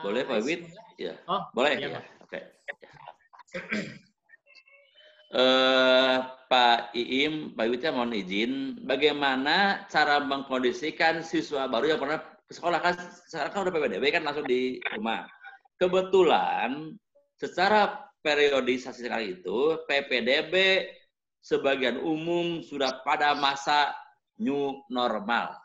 Boleh Pak Wid? Ya. Oh, boleh iya, ya. Pak. Oke. Pak Iim, Pak Witya mohon izin, bagaimana cara mengkondisikan siswa baru yang pernah ke sekolah, kan sekarang kan udah PPDB kan langsung di rumah. Kebetulan secara periodisasi sekarang itu PPDB sebagian umum sudah pada masa new normal,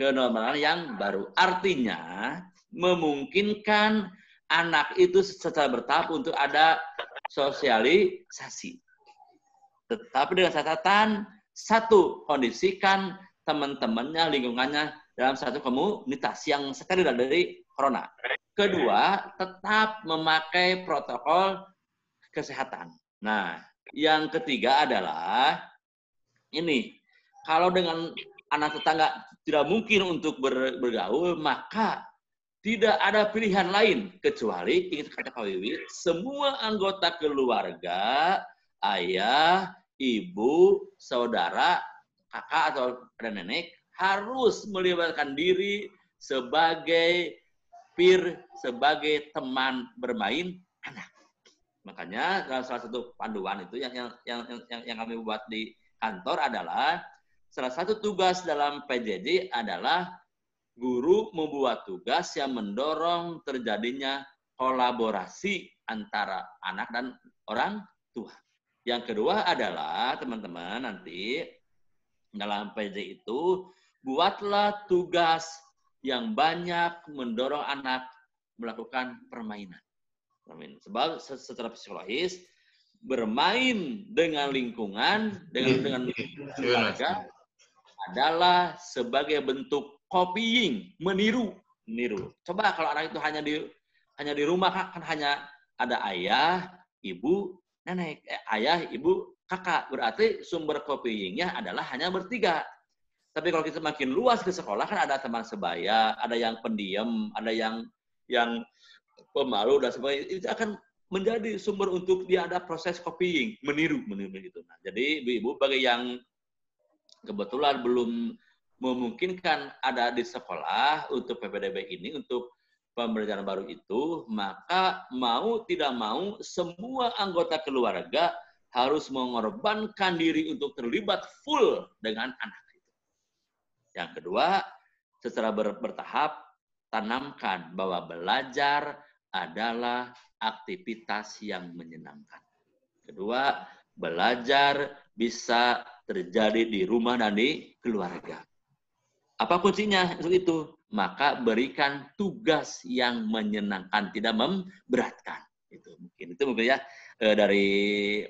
kenormalan yang baru. Artinya memungkinkan anak itu secara bertahap untuk ada sosialisasi. Tetapi dengan catatan, satu, kondisikan teman-temannya, lingkungannya dalam satu komunitas yang steril dari corona. Kedua, tetap memakai protokol kesehatan. Nah, yang ketiga adalah ini, kalau dengan anak tetangga tidak mungkin untuk bergaul, maka tidak ada pilihan lain kecuali, ingin kata Pak Wiwi, semua anggota keluarga, ayah, ibu, saudara, kakak atau nenek harus melibatkan diri sebagai peer, sebagai teman bermain anak. Makanya dalam salah satu panduan itu yang kami buat di kantor adalah salah satu tugas dalam PJJ adalah guru membuat tugas yang mendorong terjadinya kolaborasi antara anak dan orang tua. Yang kedua adalah teman-teman nanti dalam PJ itu buatlah tugas yang banyak mendorong anak melakukan permainan. Sebab secara psikologis bermain dengan lingkungan, dengan keluarga adalah sebagai bentuk copying, meniru. Coba kalau anak itu hanya di rumah kan hanya ada ayah, ibu, nenek, ayah, ibu, kakak. Berarti sumber copyingnya adalah hanya bertiga. Tapi kalau kita makin luas ke sekolah kan ada teman sebaya, ada yang pendiam, ada yang pemalu dan sebagainya. Itu akan menjadi sumber untuk dia ada proses copying, meniru gitu. Nah, jadi ibu-ibu bagi yang kebetulan belum memungkinkan ada di sekolah untuk PPDB ini, untuk pembelajaran baru itu, maka mau tidak mau semua anggota keluarga harus mengorbankan diri untuk terlibat full dengan anak itu. Yang kedua, secara bertahap tanamkan bahwa belajar adalah aktivitas yang menyenangkan. Kedua, belajar bisa terjadi di rumah dan di keluarga. Apa kuncinya untuk itu? Maka berikan tugas yang menyenangkan, tidak memberatkan. Itu mungkin ya dari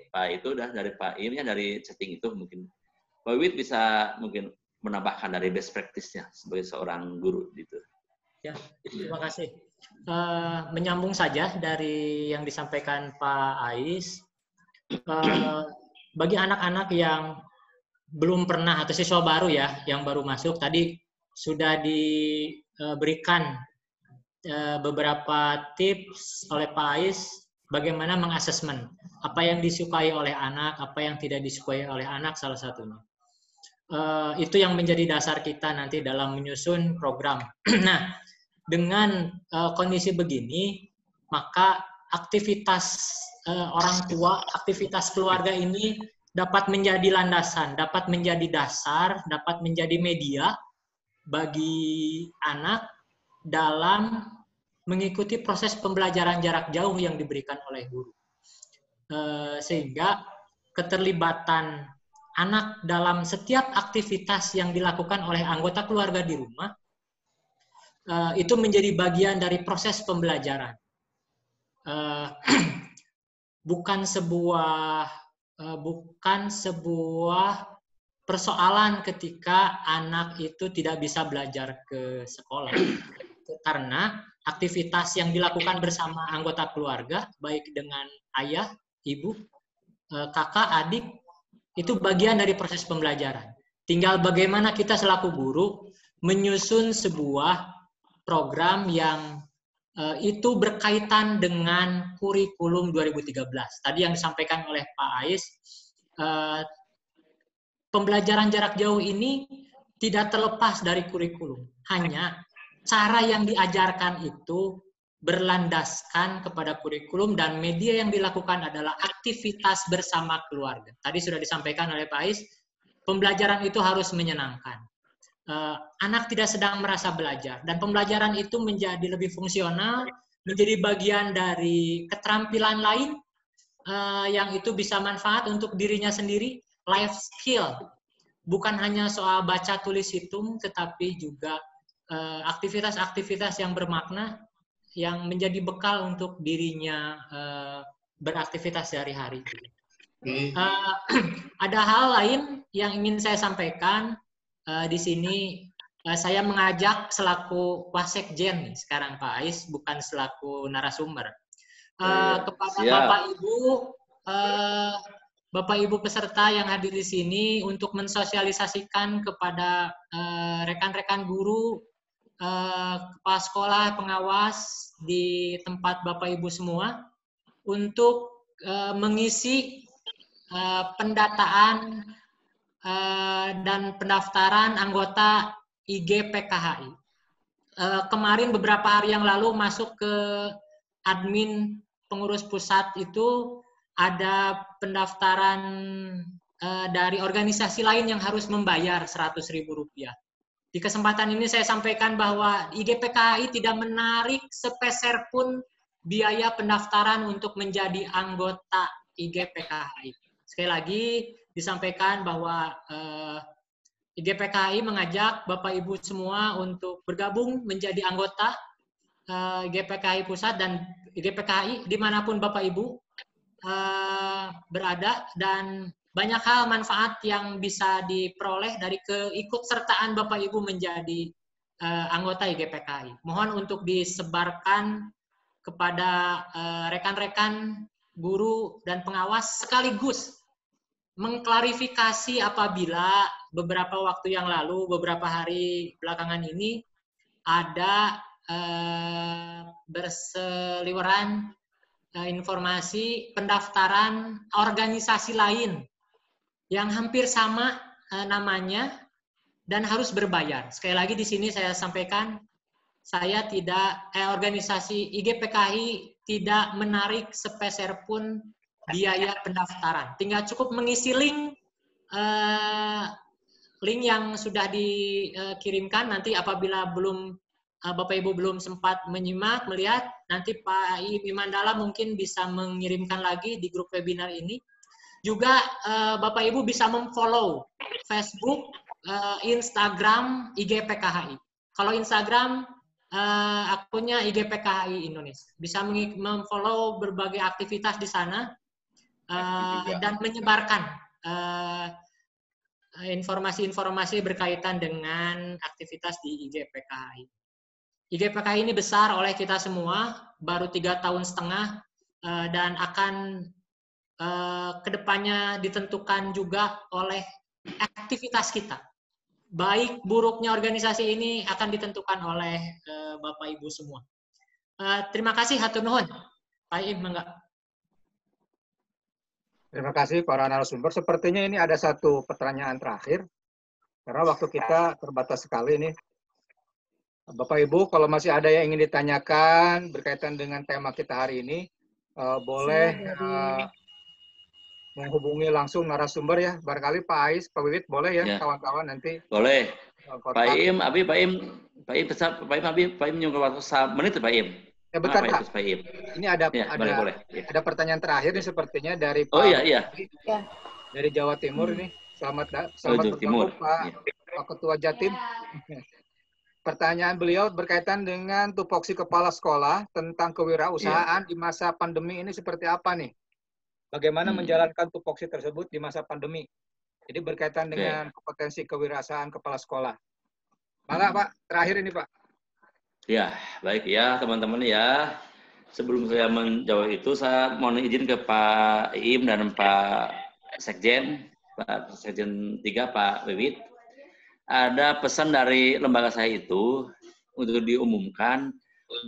Pak itu dah, dari Pak Im ya, dari setting itu mungkin Pak Wid bisa mungkin menambahkan dari best practice-nya sebagai seorang guru gitu. Ya, terima kasih. Menyambung saja dari yang disampaikan Pak Ais, bagi anak-anak yang belum pernah atau siswa baru ya, yang baru masuk, tadi sudah diberikan beberapa tips oleh Pak Ais bagaimana mengasesmen apa yang disukai oleh anak, apa yang tidak disukai oleh anak salah satunya. Itu yang menjadi dasar kita nanti dalam menyusun program. Nah, dengan kondisi begini, maka aktivitas orang tua, aktivitas keluarga ini dapat menjadi landasan, dapat menjadi dasar, dapat menjadi media bagi anak dalam mengikuti proses pembelajaran jarak jauh yang diberikan oleh guru. Sehingga keterlibatan anak dalam setiap aktivitas yang dilakukan oleh anggota keluarga di rumah itu menjadi bagian dari proses pembelajaran. Bukan sebuah persoalan ketika anak itu tidak bisa belajar ke sekolah. Karena aktivitas yang dilakukan bersama anggota keluarga, baik dengan ayah, ibu, kakak, adik, itu bagian dari proses pembelajaran. Tinggal bagaimana kita selaku guru menyusun sebuah program yang itu berkaitan dengan kurikulum 2013. Tadi yang disampaikan oleh Pak Ais, pembelajaran jarak jauh ini tidak terlepas dari kurikulum. Hanya cara yang diajarkan itu berlandaskan kepada kurikulum dan media yang dilakukan adalah aktivitas bersama keluarga. Tadi sudah disampaikan oleh Pak Ais, pembelajaran itu harus menyenangkan. Anak tidak sedang merasa belajar dan pembelajaran itu menjadi lebih fungsional, menjadi bagian dari keterampilan lain yang itu bisa manfaat untuk dirinya sendiri, life skill. Bukan hanya soal baca tulis hitung, tetapi juga aktivitas-aktivitas yang bermakna yang menjadi bekal untuk dirinya beraktivitas sehari-hari. Ada hal lain yang ingin saya sampaikan di sini. Saya mengajak selaku wasekjen nih sekarang Pak Ais, bukan selaku narasumber. Kepada Bapak Ibu peserta yang hadir di sini untuk mensosialisasikan kepada rekan-rekan guru, kepala sekolah, pengawas di tempat Bapak Ibu semua untuk mengisi pendataan dan pendaftaran anggota IGPKHI. Kemarin beberapa hari yang lalu masuk ke admin pengurus pusat itu ada pendaftaran dari organisasi lain yang harus membayar Rp100.000. Di kesempatan ini saya sampaikan bahwa IGPKHI tidak menarik sepeser pun biaya pendaftaran untuk menjadi anggota IGPKHI. Sekali lagi disampaikan bahwa IGPKHI mengajak Bapak Ibu semua untuk bergabung menjadi anggota IGPKHI Pusat dan IGPKHI dimanapun Bapak Ibu berada, dan banyak hal manfaat yang bisa diperoleh dari keikutsertaan Bapak Ibu menjadi anggota IGPKHI. Mohon untuk disebarkan kepada rekan-rekan guru dan pengawas sekaligus mengklarifikasi apabila beberapa waktu yang lalu, beberapa hari belakangan ini ada berseliweran informasi pendaftaran organisasi lain yang hampir sama namanya dan harus berbayar. Sekali lagi di sini saya sampaikan, saya tidak organisasi IGPKHI tidak menarik sepeser pun biaya pendaftaran. Tinggal cukup mengisi link yang sudah dikirimkan. Nanti apabila Bapak Ibu belum sempat menyimak, melihat, nanti Pak Imandala mungkin bisa mengirimkan lagi di grup webinar ini. Juga Bapak Ibu bisa memfollow Facebook, Instagram IGPKHI. Kalau Instagram akunnya IGPKHI Indonesia. Bisa memfollow berbagai aktivitas di sana dan menyebarkan informasi-informasi berkaitan dengan aktivitas di IGPKHI. IGPKHI ini besar oleh kita semua, baru 3,5 tahun dan akan kedepannya ditentukan juga oleh aktivitas kita. Baik buruknya organisasi ini akan ditentukan oleh Bapak Ibu semua. Terima kasih, hatur nuhun. Pak Im, enggak. Terima kasih para narasumber. Sepertinya ini ada satu pertanyaan terakhir, karena waktu kita terbatas sekali ini. Bapak Ibu, kalau masih ada yang ingin ditanyakan berkaitan dengan tema kita hari ini, boleh menghubungi langsung narasumber ya. Barangkali Pak Ais, Pak Wiwit, boleh ya kawan-kawan nanti. Boleh. Pak Im, Pak Im nyunggu waktu 1 menit Pak Im. Ya bentar Pak. Ini ada boleh. Ada pertanyaan terakhir nih sepertinya dari Pak. Oh iya. Dari Jawa Timur ini. Selamat bergabung Pak Ketua Jatim. Pertanyaan beliau berkaitan dengan tupoksi kepala sekolah tentang kewirausahaan di masa pandemi ini seperti apa nih? Bagaimana menjalankan tupoksi tersebut di masa pandemi? Jadi berkaitan dengan kompetensi kewirausahaan kepala sekolah. Maka Pak, terakhir ini Pak. Ya, baik ya teman-teman ya. Sebelum saya menjawab itu, saya mohon izin ke Pak Im dan Pak Sekjen, Pak Sekjen 3, Pak Wiwit. Ada pesan dari lembaga saya itu untuk diumumkan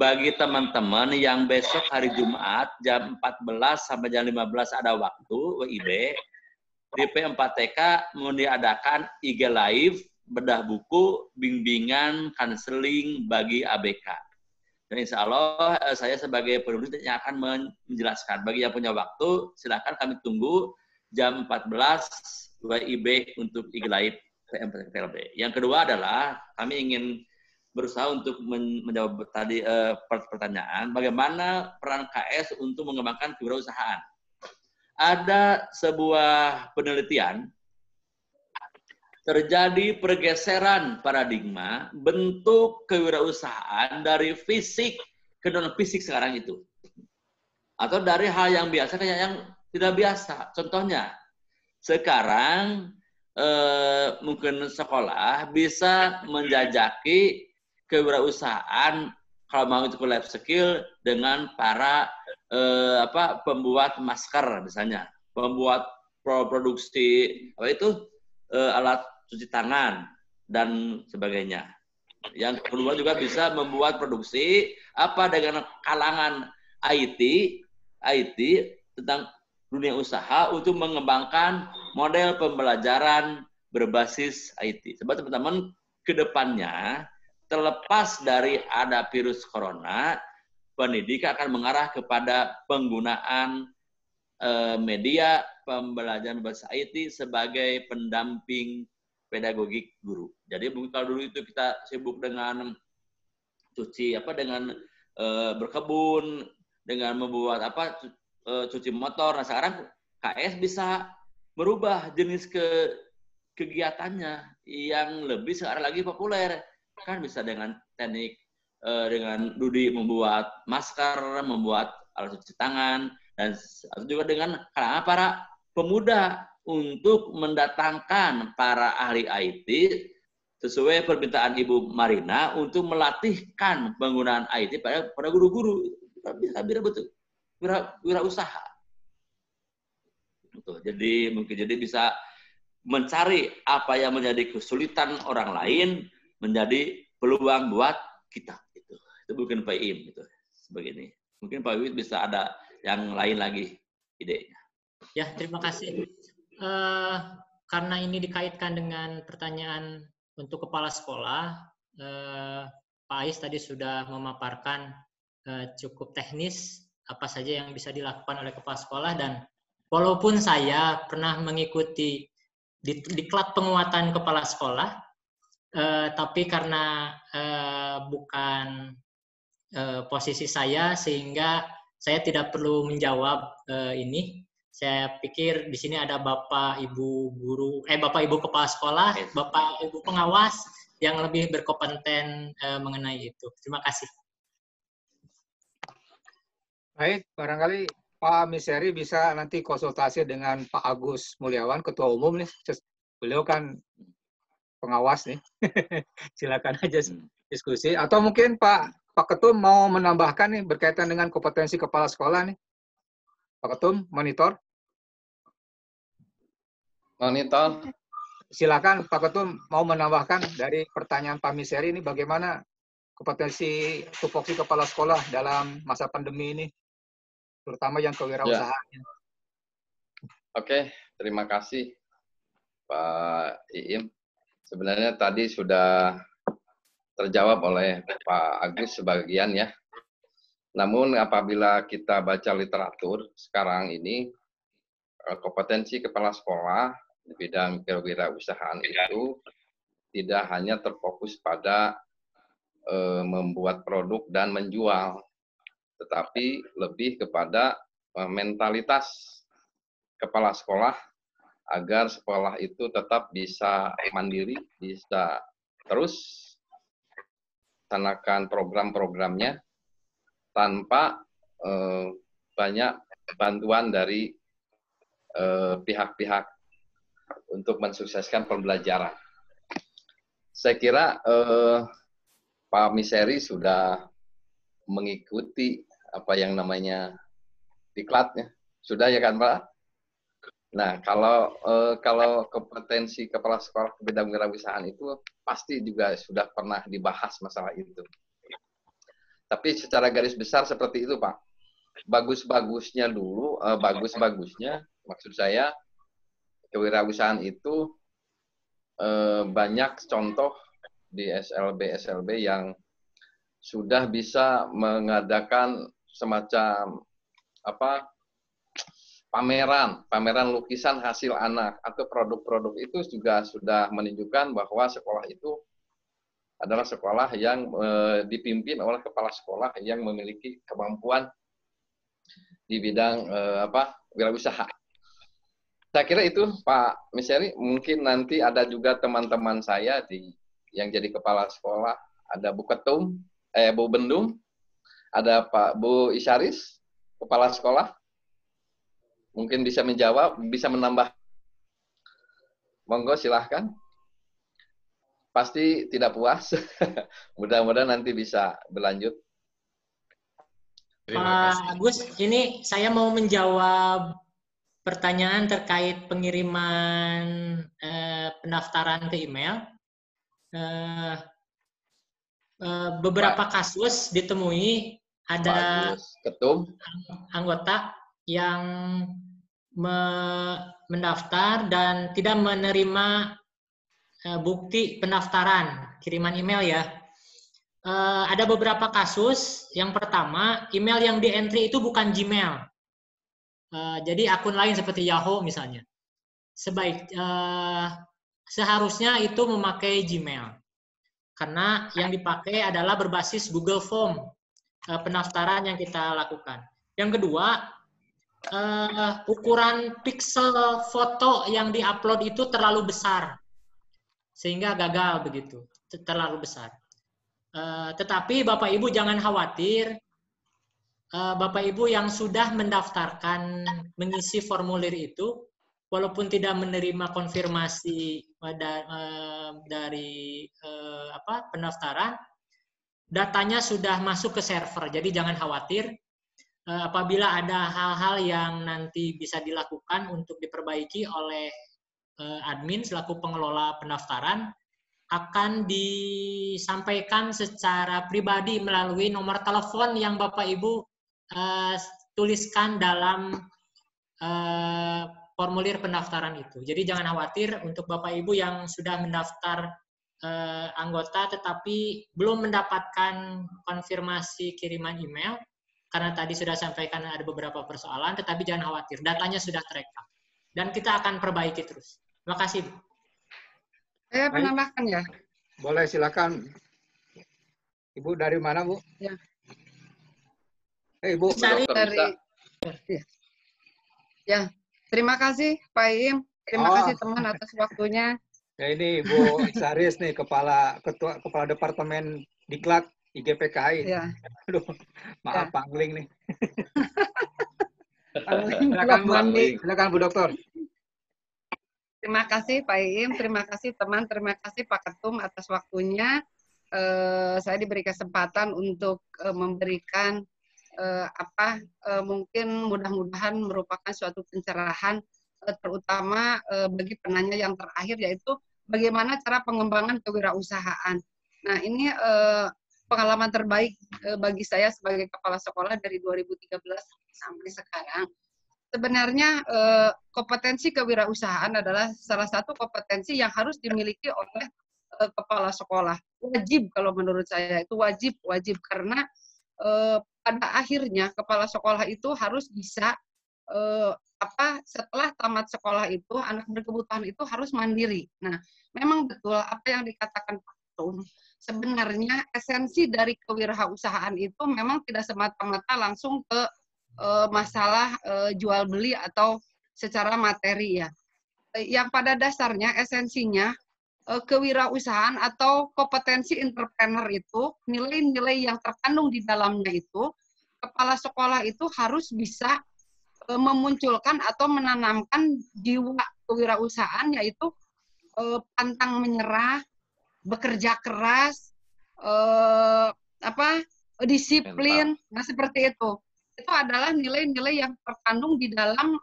bagi teman-teman yang besok hari Jumat jam 14 sampai jam 15 ada waktu WIB, di P4TK mengadakan IG Live, bedah buku, bimbingan, konseling bagi ABK. Dan insya Allah saya sebagai penulis yang akan menjelaskan. Bagi yang punya waktu, silakan kami tunggu jam 14 WIB untuk Iglait PMPLB. Yang kedua adalah kami ingin berusaha untuk menjawab tadi pertanyaan, bagaimana peran KS untuk mengembangkan kewirausahaan. Ada sebuah penelitian, terjadi pergeseran paradigma bentuk kewirausahaan dari fisik ke non-fisik sekarang itu. Atau dari hal yang biasa ke yang tidak biasa. Contohnya, sekarang mungkin sekolah bisa menjajaki kewirausahaan kalau mau itu life skill dengan para pembuat masker misalnya, pembuat produksi alat cuci tangan dan sebagainya. Yang kedua juga bisa membuat produksi dengan kalangan IT tentang dunia usaha untuk mengembangkan model pembelajaran berbasis IT. Sebab teman-teman ke depannya terlepas dari ada virus corona, pendidikan akan mengarah kepada penggunaan media pembelajaran bahasa IT sebagai pendamping pedagogik guru. Jadi mungkin kalau dulu itu kita sibuk dengan berkebun, dengan membuat cuci motor. Nah sekarang KS bisa merubah jenis kegiatannya yang lebih sekarang lagi populer. Kan bisa dengan teknik dengan Dudi membuat masker, membuat alat cuci tangan, dan juga dengan kalangan para pemuda untuk mendatangkan para ahli IT sesuai permintaan Ibu Marina untuk melatihkan penggunaan IT pada guru-guru. Bisa betul wirausaha. Jadi mungkin bisa mencari apa yang menjadi kesulitan orang lain menjadi peluang buat kita. Itu mungkin Pak Im gitu. Sebegini. Mungkin Pak Wiwit bisa ada yang lain lagi idenya. Ya, terima kasih. Karena ini dikaitkan dengan pertanyaan untuk kepala sekolah, Pak Ais tadi sudah memaparkan cukup teknis apa saja yang bisa dilakukan oleh kepala sekolah, dan walaupun saya pernah mengikuti diklat penguatan kepala sekolah, tapi karena bukan posisi saya sehingga saya tidak perlu menjawab ini. Saya pikir di sini ada Bapak Ibu guru, Bapak Ibu kepala sekolah, Bapak Ibu pengawas yang lebih berkompeten mengenai itu. Terima kasih. Baik, barangkali Pak Miseri bisa nanti konsultasi dengan Pak Agus Mulyawan, Ketua Umum nih. Beliau kan pengawas nih. Silakan aja diskusi. Atau mungkin Pak Ketum mau menambahkan nih berkaitan dengan kompetensi kepala sekolah nih. Pak Ketum, monitor. Silakan Pak Ketum mau menambahkan dari pertanyaan Pak Miseri ini bagaimana kompetensi tupoksi kepala sekolah dalam masa pandemi ini, terutama yang kewirausahaan. Oke, terima kasih Pak Iim. Sebenarnya tadi sudah terjawab oleh Pak Agus sebagian ya. Namun apabila kita baca literatur sekarang ini, kompetensi kepala sekolah di bidang kewirausahaan itu tidak hanya terfokus pada membuat produk dan menjual, tetapi lebih kepada mentalitas kepala sekolah agar sekolah itu tetap bisa mandiri, bisa terus melaksanakan program-programnya tanpa banyak bantuan dari pihak-pihak untuk mensukseskan pembelajaran. Saya kira Pak Miseri sudah mengikuti apa yang namanya diklatnya. Sudah ya kan Pak? Nah, kalau kompetensi kepala sekolah di bidang kewirausahaan itu pasti juga sudah pernah dibahas masalah itu. Tapi secara garis besar seperti itu Pak. Bagus-bagusnya maksud saya kewirausahaan itu banyak contoh di SLB yang sudah bisa mengadakan semacam pameran lukisan hasil anak atau produk-produk itu juga sudah menunjukkan bahwa sekolah itu adalah sekolah yang dipimpin oleh kepala sekolah yang memiliki kemampuan di bidang wirausaha. Saya kira itu Pak Miseri. Mungkin nanti ada juga teman-teman saya yang jadi kepala sekolah, ada Bu Ketum, Bu Bendung, ada Bu Isyaris, kepala sekolah. Mungkin bisa menjawab, bisa menambah. Monggo silahkan. Pasti tidak puas. Mudah-mudahan nanti bisa berlanjut. Pak Agus, ini saya mau menjawab pertanyaan terkait pengiriman pendaftaran ke email. Beberapa kasus ditemui ada Ketum anggota yang mendaftar dan tidak menerima bukti pendaftaran, kiriman email ya. Ada beberapa kasus. Yang pertama, email yang di-entry itu bukan Gmail. Jadi akun lain seperti Yahoo misalnya. Seharusnya itu memakai Gmail. Karena yang dipakai adalah berbasis Google Form pendaftaran yang kita lakukan. Yang kedua, ukuran pixel foto yang diupload itu terlalu besar, sehingga gagal begitu, terlalu besar. Tetapi Bapak Ibu jangan khawatir, Bapak Ibu yang sudah mendaftarkan mengisi formulir itu, walaupun tidak menerima konfirmasi dari pendaftaran, datanya sudah masuk ke server. Jadi jangan khawatir. Apabila ada hal-hal yang nanti bisa dilakukan untuk diperbaiki oleh admin selaku pengelola pendaftaran, akan disampaikan secara pribadi melalui nomor telepon yang Bapak Ibu tuliskan dalam formulir pendaftaran itu. Jadi jangan khawatir untuk Bapak Ibu yang sudah mendaftar anggota tetapi belum mendapatkan konfirmasi kiriman email, karena tadi sudah sampaikan ada beberapa persoalan, tetapi jangan khawatir, datanya sudah terekam. Dan kita akan perbaiki terus. Terima kasih, Bu. Saya menambahkan ya. Boleh, silakan. Ibu dari mana, Bu? Ya. Ibu. Dari. Ya, terima kasih Pak Im. Terima kasih teman atas waktunya. Ya, ini Bu Isyaris nih, kepala departemen Diklat IGPKI. Ya. Aduh, maaf ya. Pangling nih. Silakan Bu Dokter. Terima kasih Pak Im, terima kasih teman, terima kasih Pak Ketum atas waktunya. Saya diberi kesempatan untuk memberikan mungkin mudah-mudahan merupakan suatu pencerahan, terutama bagi penanya yang terakhir, yaitu bagaimana cara pengembangan kewirausahaan. Nah, ini pengalaman terbaik bagi saya sebagai kepala sekolah dari 2013 sampai sekarang. Sebenarnya kompetensi kewirausahaan adalah salah satu kompetensi yang harus dimiliki oleh kepala sekolah. Wajib, kalau menurut saya itu wajib karena pada akhirnya kepala sekolah itu harus bisa setelah tamat sekolah itu anak berkebutuhan itu harus mandiri. Nah, memang betul apa yang dikatakan Pak Ketum. Sebenarnya esensi dari kewirausahaan itu memang tidak semata-mata langsung ke masalah jual beli atau secara materi ya. Yang pada dasarnya esensinya kewirausahaan atau kompetensi entrepreneur itu, nilai-nilai yang terkandung di dalamnya itu, kepala sekolah itu harus bisa memunculkan atau menanamkan jiwa kewirausahaan, yaitu pantang menyerah, bekerja keras, disiplin, nah seperti itu. Itu adalah nilai-nilai yang terkandung di dalam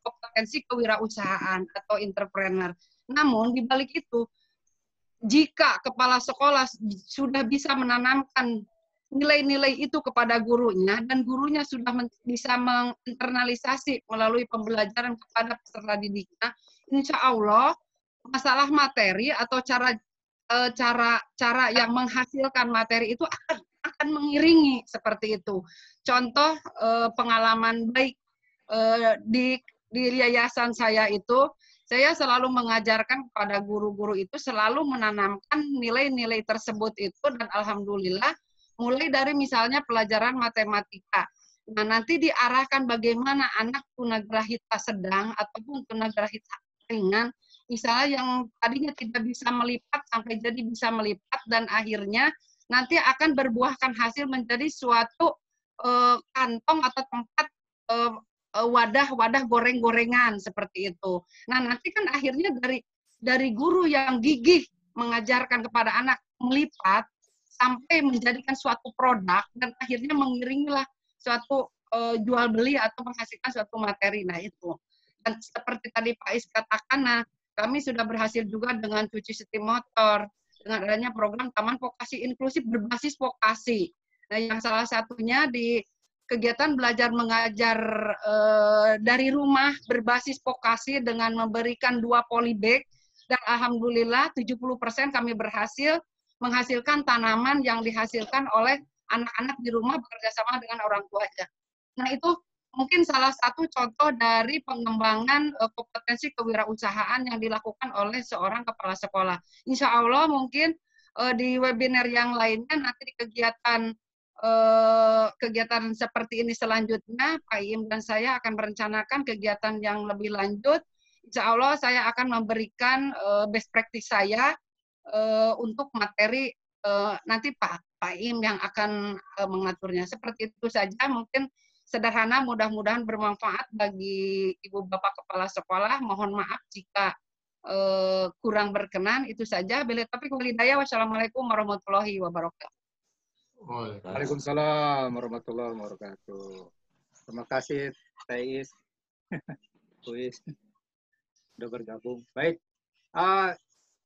kompetensi kewirausahaan atau entrepreneur. Namun di balik itu, jika kepala sekolah sudah bisa menanamkan nilai-nilai itu kepada gurunya dan gurunya sudah bisa menginternalisasi melalui pembelajaran kepada peserta didiknya, insya Allah masalah materi atau cara yang menghasilkan materi itu akan mengiringi seperti itu. Contoh pengalaman baik di yayasan saya itu, saya selalu mengajarkan kepada guru-guru itu selalu menanamkan nilai-nilai tersebut itu, dan alhamdulillah mulai dari misalnya pelajaran matematika. Nah, nanti diarahkan bagaimana anak tunagrahita sedang ataupun tunagrahita ringan, misalnya yang tadinya tidak bisa melipat sampai jadi bisa melipat, dan akhirnya nanti akan berbuahkan hasil menjadi suatu kantong atau tempat wadah-wadah goreng-gorengan seperti itu. Nah, nanti kan akhirnya dari guru yang gigih mengajarkan kepada anak melipat sampai menjadikan suatu produk, dan akhirnya mengiringilah suatu jual beli atau menghasilkan suatu materi. Nah, itu. Dan seperti tadi Pak Is katakan, nah, kami sudah berhasil juga dengan cuci setim motor, dengan adanya program Taman Vokasi Inklusif berbasis vokasi. Nah, yang salah satunya di kegiatan belajar mengajar dari rumah berbasis vokasi dengan memberikan 2 polybag, dan alhamdulillah 70% kami berhasil menghasilkan tanaman yang dihasilkan oleh anak-anak di rumah bekerjasama dengan orang tuanya. Nah, itu mungkin salah satu contoh dari pengembangan kompetensi kewirausahaan yang dilakukan oleh seorang kepala sekolah. Insya Allah mungkin di webinar yang lainnya nanti di kegiatan seperti ini selanjutnya, Pak Iim dan saya akan merencanakan kegiatan yang lebih lanjut. Insya Allah saya akan memberikan best practice saya untuk materi nanti Pak Iim yang akan mengaturnya. Seperti itu saja, mungkin sederhana, mudah-mudahan bermanfaat bagi Ibu Bapak Kepala Sekolah. Mohon maaf jika kurang berkenan. Itu saja. Bila taufiq wal hidayah. Wassalamualaikum warahmatullahi wabarakatuh. Waalaikumsalam warahmatullahi wabarakatuh. Terima kasih, Thais, Kuis, sudah bergabung. Baik,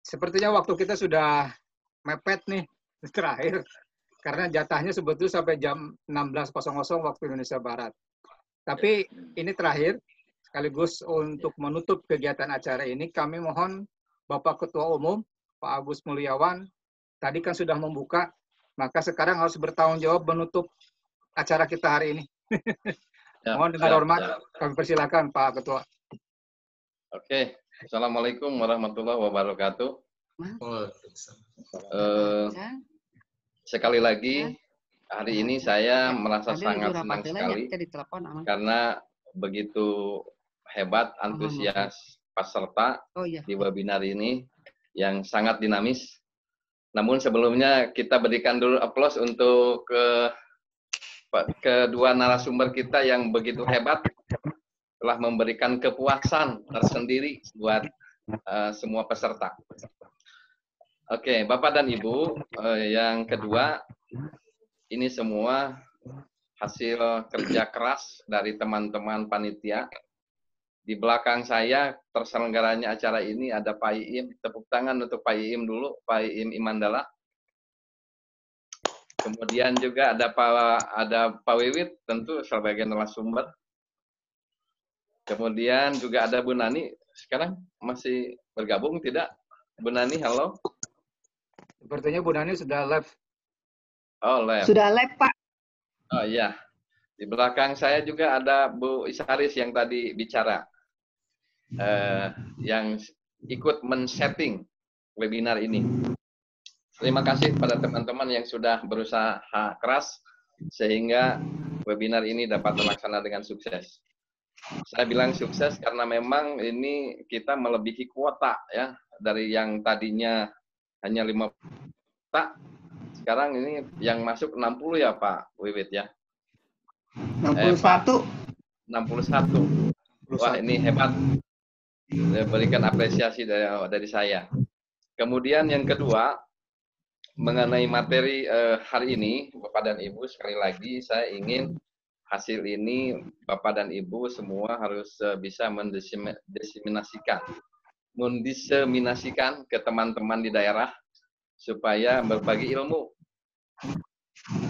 sepertinya waktu kita sudah mepet nih, terakhir. Karena jatahnya sebetulnya sampai jam 16.00 waktu Indonesia Barat. Tapi ini terakhir, sekaligus untuk menutup kegiatan acara ini, kami mohon Bapak Ketua Umum, Pak Agus Mulyawan, tadi kan sudah membuka, maka sekarang harus bertanggung jawab menutup acara kita hari ini. Mohon dengan hormat, kami persilakan Pak Ketua. Oke, Assalamualaikum warahmatullahi wabarakatuh. Sekali lagi, hari ini saya merasa sangat senang sekali karena begitu hebat antusias peserta di webinar ini yang sangat dinamis. Namun sebelumnya kita berikan dulu aplaus untuk kedua narasumber kita yang begitu hebat, telah memberikan kepuasan tersendiri buat semua peserta. Oke, Bapak dan Ibu, yang kedua, ini semua hasil kerja keras dari teman-teman panitia. Di belakang saya terselenggaranya acara ini ada Pak Iim. Tepuk tangan untuk Pak Iim dulu, Pak Iim Imandala. Kemudian juga ada Pak Wiwit, tentu sebagai narasumber. Kemudian juga ada Bu Nani. Sekarang masih bergabung tidak? Bu Nani, halo. Sepertinya Bu Nani sudah live. Oh, live. Sudah live, Pak. Oh iya. Di belakang saya juga ada Bu Isaris yang tadi bicara. Yang ikut men-setting webinar ini. Terima kasih kepada teman-teman yang sudah berusaha keras sehingga webinar ini dapat terlaksana dengan sukses. Saya bilang sukses karena memang ini kita melebihi kuota ya, dari yang tadinya hanya 5 kuota, sekarang ini yang masuk 60 ya Pak Wiwit ya. 61. 61. Wah, ini hebat. Berikan apresiasi dari saya. Kemudian yang kedua, mengenai materi hari ini, Bapak dan Ibu, sekali lagi saya ingin hasil ini Bapak dan Ibu semua harus bisa mendiseminasikan ke teman-teman di daerah supaya berbagi ilmu.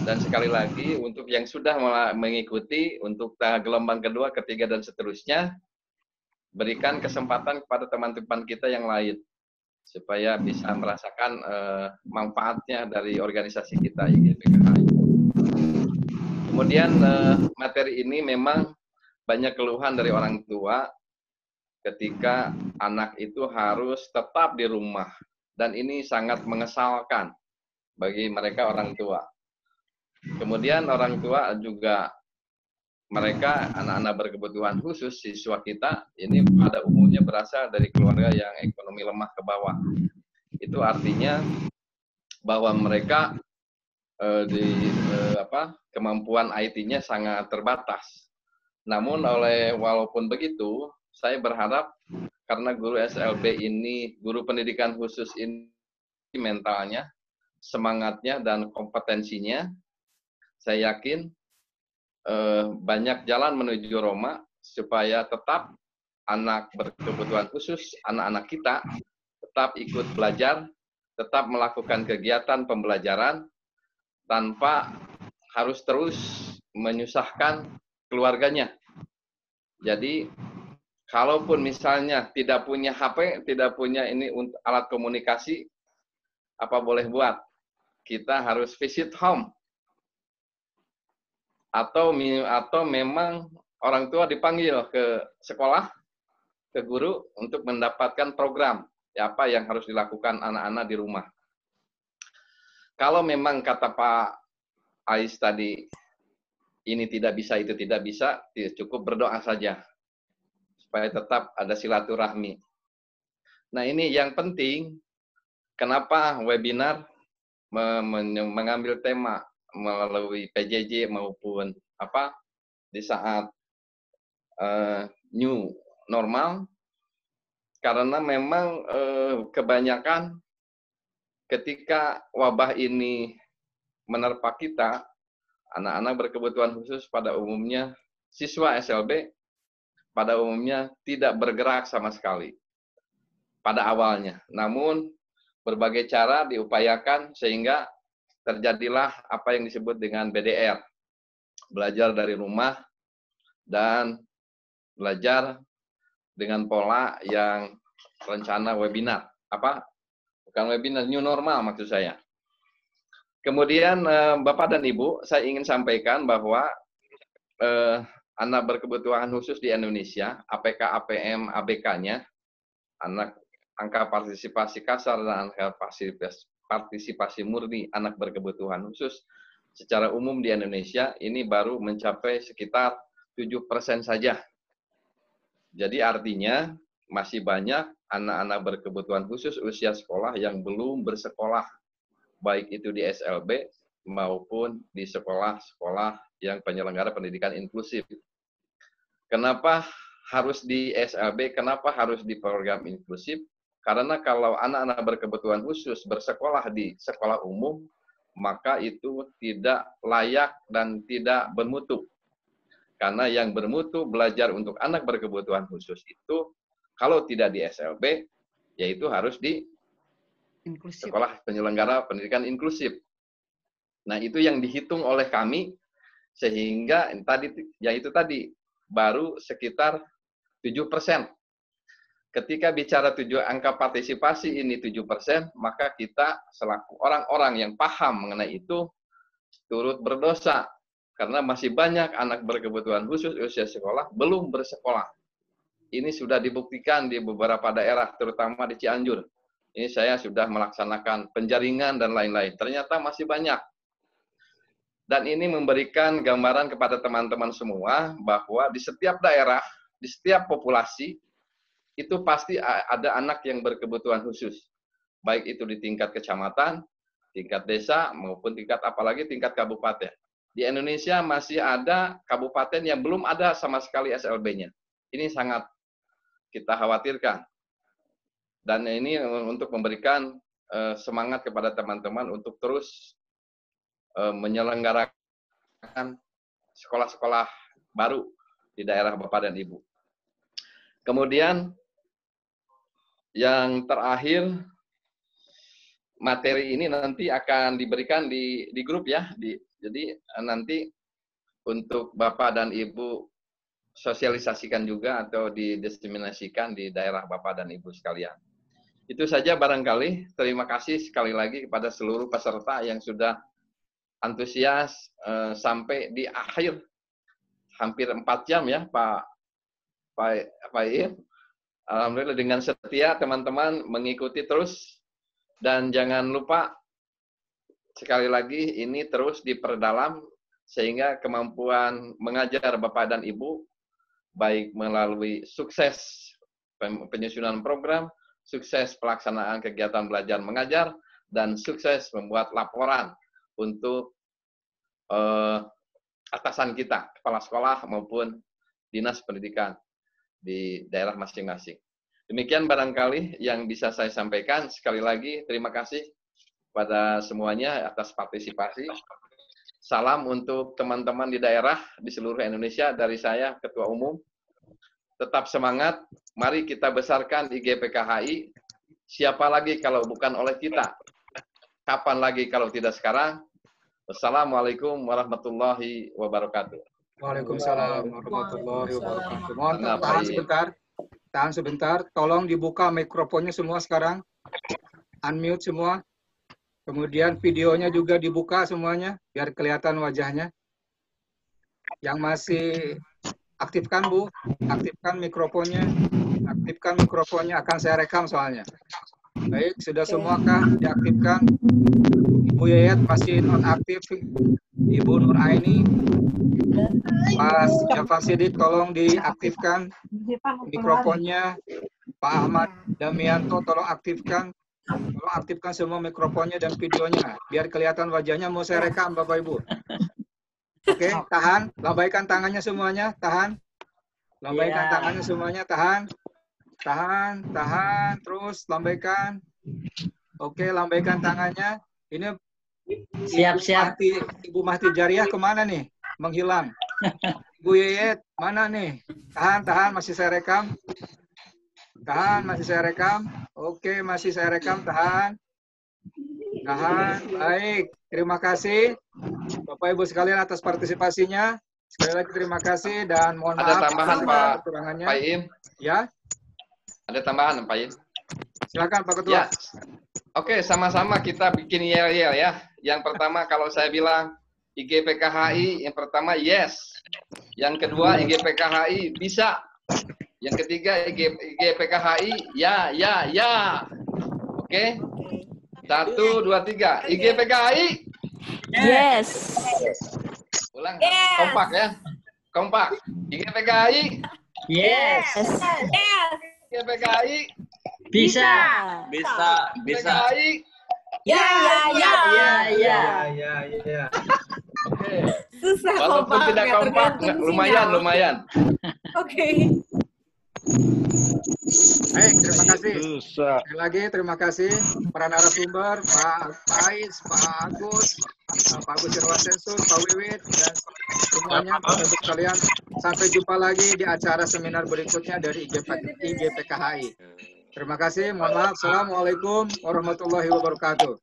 Dan sekali lagi untuk yang sudah mengikuti untuk gelombang kedua, ketiga dan seterusnya, berikan kesempatan kepada teman-teman kita yang lain supaya bisa merasakan manfaatnya dari organisasi kita IGPKH. Kemudian materi ini memang banyak keluhan dari orang tua ketika anak itu harus tetap di rumah. Dan ini sangat mengesalkan bagi mereka orang tua. Kemudian orang tua juga, mereka anak-anak berkebutuhan khusus, siswa kita, ini pada umumnya berasal dari keluarga yang ekonomi lemah ke bawah. Itu artinya bahwa mereka kemampuan IT-nya sangat terbatas. Namun walaupun begitu, saya berharap karena guru SLB ini, guru pendidikan khusus ini mentalnya, semangatnya dan kompetensinya, saya yakin banyak jalan menuju Roma supaya tetap anak berkebutuhan khusus, anak-anak kita tetap ikut belajar, tetap melakukan kegiatan pembelajaran tanpa harus terus menyusahkan keluarganya. Jadi, kalaupun misalnya tidak punya HP, tidak punya ini untuk alat komunikasi, apa boleh buat? Kita harus visit home. Atau memang orang tua dipanggil ke sekolah, ke guru untuk mendapatkan program apa yang harus dilakukan anak-anak di rumah. Kalau memang kata Pak Ais tadi, ini tidak bisa, itu tidak bisa, cukup berdoa saja supaya tetap ada silaturahmi. Nah, ini yang penting. Kenapa webinar mengambil tema melalui PJJ maupun di saat new normal, karena memang kebanyakan ketika wabah ini menerpa kita, anak-anak berkebutuhan khusus pada umumnya, siswa SLB pada umumnya tidak bergerak sama sekali pada awalnya. Namun berbagai cara diupayakan sehingga terjadilah apa yang disebut dengan BDR, belajar dari rumah dan belajar dengan pola yang rencana webinar. Bukan webinar, new normal maksud saya. Kemudian Bapak dan Ibu, saya ingin sampaikan bahwa anak berkebutuhan khusus di Indonesia, APK, APM, ABK-nya, angka partisipasi kasar dan angka partisipasi murni anak berkebutuhan khusus secara umum di Indonesia ini baru mencapai sekitar 7% saja. Jadi artinya masih banyak anak-anak berkebutuhan khusus usia sekolah yang belum bersekolah, baik itu di SLB maupun di sekolah-sekolah yang penyelenggara pendidikan inklusif. Kenapa harus di SLB? Kenapa harus di program inklusif? Karena kalau anak-anak berkebutuhan khusus bersekolah di sekolah umum, maka itu tidak layak dan tidak bermutu. Karena yang bermutu belajar untuk anak berkebutuhan khusus itu, kalau tidak di SLB, yaitu harus di inklusif. Sekolah penyelenggara pendidikan inklusif. Nah, itu yang dihitung oleh kami, sehingga tadi, baru sekitar 7%. Ketika bicara angka partisipasi ini 7%, maka kita selaku orang-orang yang paham mengenai itu, turut berdosa. Karena masih banyak anak berkebutuhan khusus usia sekolah belum bersekolah. Ini sudah dibuktikan di beberapa daerah, terutama di Cianjur. Ini saya sudah melaksanakan penjaringan dan lain-lain. Ternyata masih banyak. Dan ini memberikan gambaran kepada teman-teman semua bahwa di setiap daerah, di setiap populasi, itu pasti ada anak yang berkebutuhan khusus. Baik itu di tingkat kecamatan, tingkat desa, maupun apalagi tingkat kabupaten. Di Indonesia masih ada kabupaten yang belum ada sama sekali SLB-nya. Ini sangat kita khawatirkan. Dan ini untuk memberikan semangat kepada teman-teman untuk terus menyelenggarakan sekolah-sekolah baru di daerah Bapak dan Ibu. Kemudian yang terakhir, materi ini nanti akan diberikan di grup ya. Jadi nanti untuk Bapak dan Ibu sosialisasikan juga atau didiseminasikan di daerah Bapak dan Ibu sekalian. Itu saja barangkali. Terima kasih sekali lagi kepada seluruh peserta yang sudah antusias sampai di akhir hampir 4 jam ya Pak Iim. Alhamdulillah dengan setia teman-teman mengikuti terus, dan jangan lupa sekali lagi ini terus diperdalam sehingga kemampuan mengajar Bapak dan Ibu baik melalui sukses penyusunan program, sukses pelaksanaan kegiatan belajar mengajar, dan sukses membuat laporan untuk atasan kita, kepala sekolah maupun dinas pendidikan di daerah masing-masing. Demikian barangkali yang bisa saya sampaikan. Sekali lagi terima kasih pada semuanya atas partisipasi. Salam untuk teman-teman di daerah di seluruh Indonesia dari saya, Ketua Umum. Tetap semangat, mari kita besarkan IGPKHI. Siapa lagi kalau bukan oleh kita? Kapan lagi kalau tidak sekarang? Wassalamualaikum warahmatullahi wabarakatuh. Waalaikumsalam warahmatullahi wabarakatuh. Mohon tahan sebentar. Tolong dibuka mikrofonnya semua sekarang. Unmute semua. Kemudian videonya juga dibuka semuanya, biar kelihatan wajahnya. Yang masih aktifkan, Bu. Aktifkan mikrofonnya. Aktifkan mikrofonnya, akan saya rekam soalnya. Baik, sudah semuakah diaktifkan? Ibu Yayat masih nonaktif. Ibu Nur Aini. Mas Jafar Sidik, tolong diaktifkan mikrofonnya. Pak Ahmad Damianto, tolong aktifkan. Tolong aktifkan semua mikrofonnya dan videonya, biar kelihatan wajahnya. Mau saya rekam, Bapak Ibu. Oke, tahan. Lambaikan tangannya semuanya, tahan. Lambaikan tangannya semuanya, tahan. Tahan. Terus lambaikan. Oke, lambaikan tangannya. Ini Siap. Ibu Mahti Jariah kemana nih? Menghilang. Ibu Yeyet, mana nih? Tahan. Masih saya rekam. Masih saya rekam. Oke, masih saya rekam. Tahan. Baik, terima kasih Bapak Ibu sekalian atas partisipasinya. Sekali lagi terima kasih dan mohon maaf. Ada tambahan Pak Iim? Ya. Ada tambahan Pak Iim? Silakan Pak Ketua. Ya. Oke, sama-sama kita bikin yel-yel ya. Yang pertama kalau saya bilang IGPKHI, yang pertama yes. Yang kedua IGPKHI bisa. Yang ketiga IGPKHI ya. Oke. 1, 2, 3. IGPKHI. Yes. Ulang. Kompak ya. Kompak. IGPKHI. Yes. IGPKHI. Bisa. IGPKHI. Ya. Oke. Susah Walaupun tidak kompak, lumayan. Oke. Baik, terima kasih. Sekali lagi terima kasih para narasumber, Pak Ais, Pak Agus Irwasensus, Pak Wiwit, dan semuanya Bapak Ibu sekalian. Sampai jumpa lagi di acara seminar berikutnya dari IGPKHI. Terima kasih, mohon maaf. Assalamualaikum warahmatullahi wabarakatuh.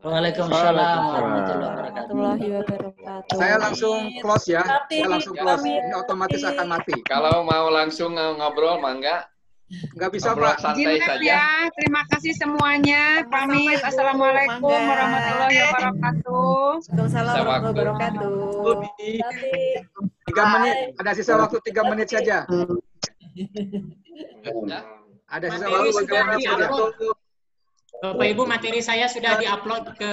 Waalaikumsalam warahmatullahi wabarakatuh. Saya langsung close ya. Ini otomatis akan mati. Kalau mau langsung ngobrol, mangga. Nggak bisa, Ngobrol Pak. santai Izin saja. ya, terima kasih semuanya. Pamit. Assalamualaikum warahmatullahi wabarakatuh. Waalaikumsalam warahmatullahi wabarakatuh. 3 menit. Ada sisa waktu 3 menit saja. Ya. Ada sisa waktu 3 menit saja. Bapak Ibu, materi saya sudah diupload ke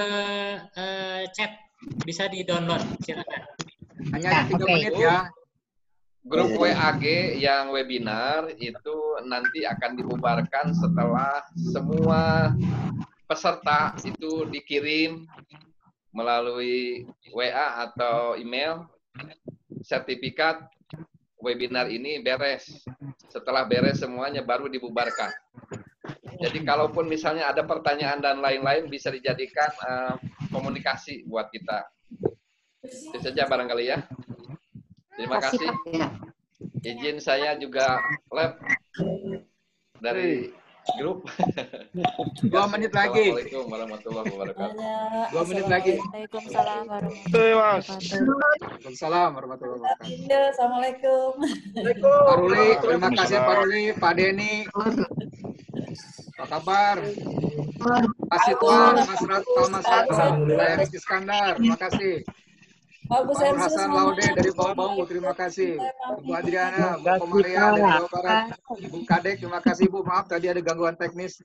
chat. Bisa di-download, silakan. Hanya 3 menit ya. Grup WAG yang webinar itu nanti akan dibubarkan setelah semua peserta itu dikirim melalui WA atau email sertifikat webinar ini beres. Setelah beres semuanya baru dibubarkan. Jadi kalaupun misalnya ada pertanyaan dan lain-lain bisa dijadikan komunikasi buat kita. Itu saja barangkali ya. Terima kasih. Izin saya juga live dari grup. 2 menit lagi. Assalamualaikum warahmatullahi wabarakatuh. 2 menit lagi. Waalaikumsalam warahmatullahi wabarakatuh. Waalaikumsalam warahmatullahi wabarakatuh. Assalamualaikum. Pak Ruli, terima kasih Pak Ruli, Pak Denny. Apa kabar? Mas Ridwan, Mas Rata, Mas Rata, saya Iskandar, terima kasih. Pak Bu Pak Nur Sensus, Hasan Laude dari Bau-Bau, terima kasih. Ibu Adriana, Bu Komaria dari Jawa Barat, Ibu Kadek, terima kasih Bu. Maaf tadi ada gangguan teknis.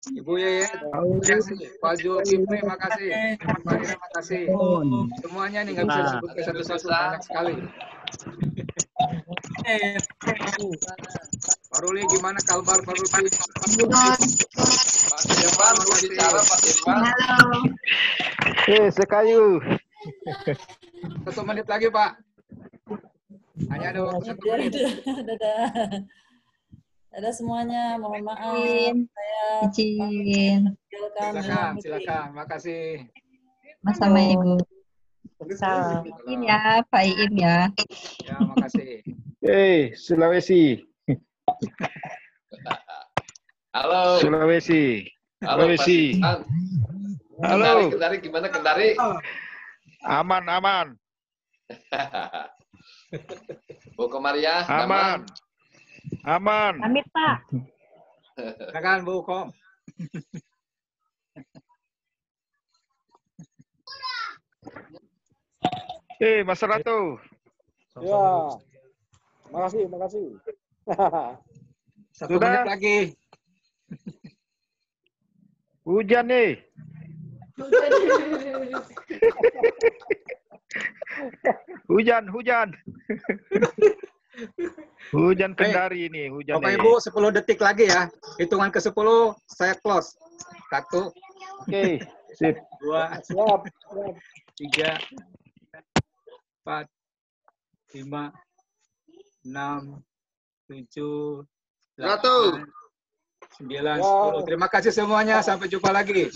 Ibu Yeye, terima kasih. Pak Zulkifli, terima kasih. Ibu Farina, terima kasih. Semuanya nih nggak bisa disebutkan satu-satu, banyak sekali. Pak Ruli, gimana kabar Pak Ruli? Pak Firman, mau bicara Pak Firman. Sekayu. 1 menit lagi Pak. Hanya ada waktu 1 menit. Ada semuanya, mohon maaf. Saya Izin. Silakan. Makasih. Mas sama Ibu. Salam ya, Pak Iim ya. Ya, makasih. Sulawesi. Halo. Sulawesi. Halo, Pak Sulawesi. Firman. Halo. Kendari, gimana Kendari? Aman. Bu Komaria, Aman. Amit Pak. Silakan Bu Kom. Mas Ratu. Ya. Makasih. 1 Sudah? menit lagi. Hujan nih. Hujan. Hujan Kendari ini, hujan. Bapak Ibu 10 detik lagi ya. Hitungan ke 10 saya close. 1, Oke, sip. 2, Siap. 3, 4, 5, 6, 7, 8, 9, 10. Terima kasih semuanya. Sampai jumpa lagi.